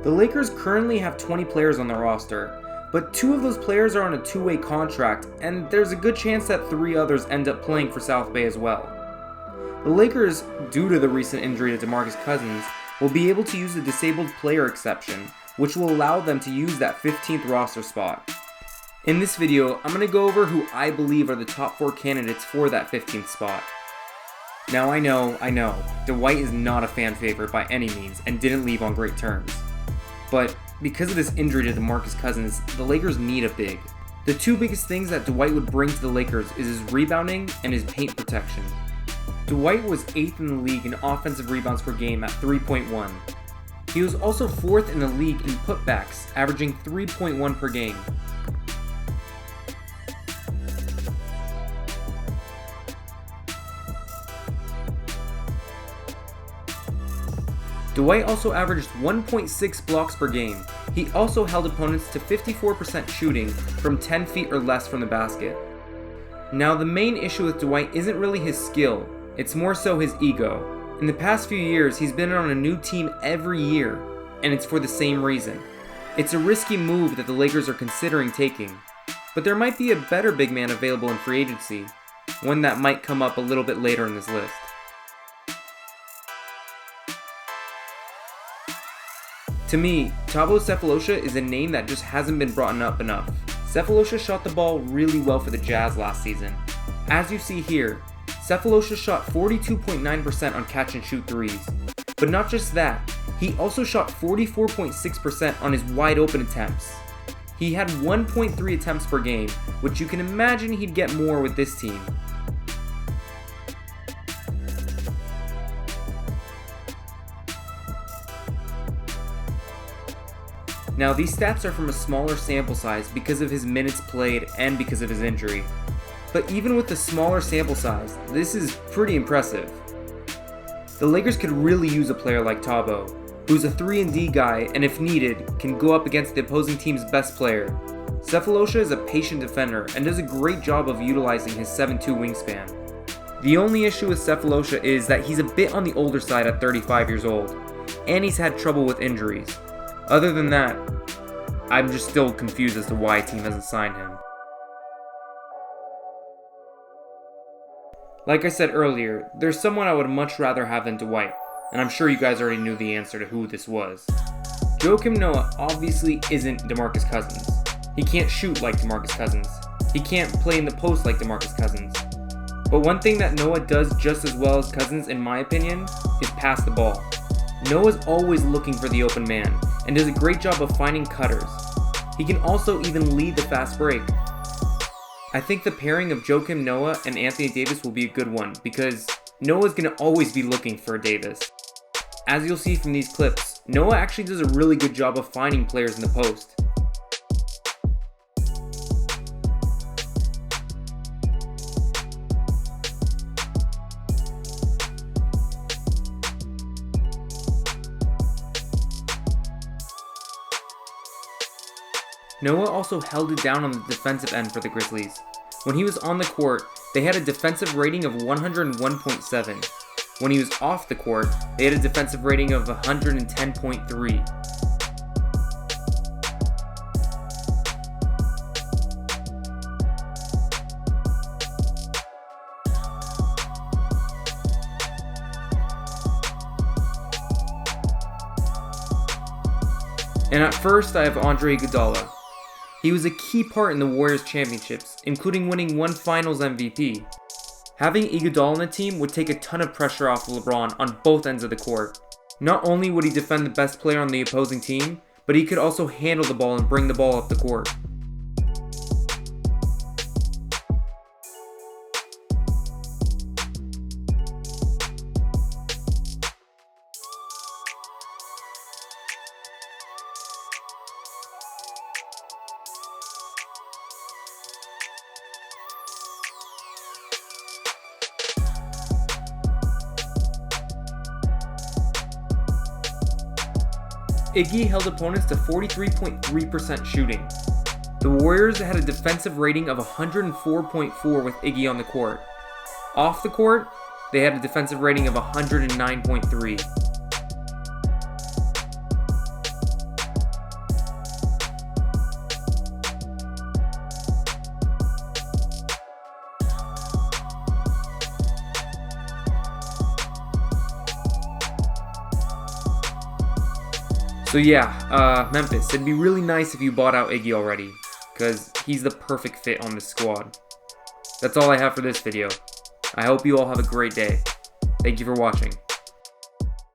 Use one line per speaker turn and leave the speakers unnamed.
The Lakers currently have 20 players on their roster, but 2 of those players are on a 2-way contract, and there's a good chance that 3 others end up playing for South Bay as well. The Lakers, due to the recent injury to DeMarcus Cousins, will be able to use the disabled player exception, which will allow them to use that 15th roster spot. In this video, I'm going to go over who I believe are the top 4 candidates for that 15th spot. Now I know, Dwight is not a fan favorite by any means and didn't leave on great terms. But because of this injury to DeMarcus Cousins, the Lakers need a big. The 2 biggest things that Dwight would bring to the Lakers is his rebounding and his paint protection. Dwight was 8th in the league in offensive rebounds per game at 3.1. He was also 4th in the league in putbacks, averaging 3.1 per game. Dwight also averaged 1.6 blocks per game. He also held opponents to 54% shooting from 10 feet or less from the basket. Now the main issue with Dwight isn't really his skill, it's more so his ego. In the past few years, he's been on a new team every year, and it's for the same reason. It's a risky move that the Lakers are considering taking, but there might be a better big man available in free agency, one that might come up a little bit later in this list. To me, Thabo Sefolosha is a name that just hasn't been brought up enough. Sefolosha shot the ball really well for the Jazz last season. As you see here, Sefolosha shot 42.9% on catch and shoot threes. But not just that, he also shot 44.6% on his wide open attempts. He had 1.3 attempts per game, which you can imagine he'd get more with this team. Now these stats are from a smaller sample size because of his minutes played and because of his injury. But even with the smaller sample size, this is pretty impressive. The Lakers could really use a player like Thabo, who's a 3-and-D guy and if needed, can go up against the opposing team's best player. Sefolosha is a patient defender and does a great job of utilizing his 7'2" wingspan. The only issue with Sefolosha is that he's a bit on the older side at 35 years old, and he's had trouble with injuries. Other than that, I'm just still confused as to why a team hasn't signed him. Like I said earlier, there's someone I would much rather have than Dwight, and I'm sure you guys already knew the answer to who this was. Joakim Noah obviously isn't DeMarcus Cousins. He can't shoot like DeMarcus Cousins. He can't play in the post like DeMarcus Cousins. But one thing that Noah does just as well as Cousins, in my opinion, is pass the ball. Noah's always looking for the open man, and does a great job of finding cutters. He can also even lead the fast break. I think the pairing of Joakim Noah and Anthony Davis will be a good one because Noah's going to always be looking for Davis. As you'll see from these clips, Noah actually does a really good job of finding players in the post. Noah also held it down on the defensive end for the Grizzlies. When he was on the court, they had a defensive rating of 101.7. When he was off the court, they had a defensive rating of 110.3. And at first, I have Iguodala. He was a key part in the Warriors championships, including winning one Finals MVP. Having Iguodala on the team would take a ton of pressure off LeBron on both ends of the court. Not only would he defend the best player on the opposing team, but he could also handle the ball and bring the ball up the court. Iggy held opponents to 43.3% shooting. The Warriors had a defensive rating of 104.4 with Iggy on the court. Off the court, they had a defensive rating of 109.3. So yeah, Memphis, it'd be really nice if you bought out Iggy already, because he's the perfect fit on this squad. That's all I have for this video. I hope you all have a great day. Thank you for watching.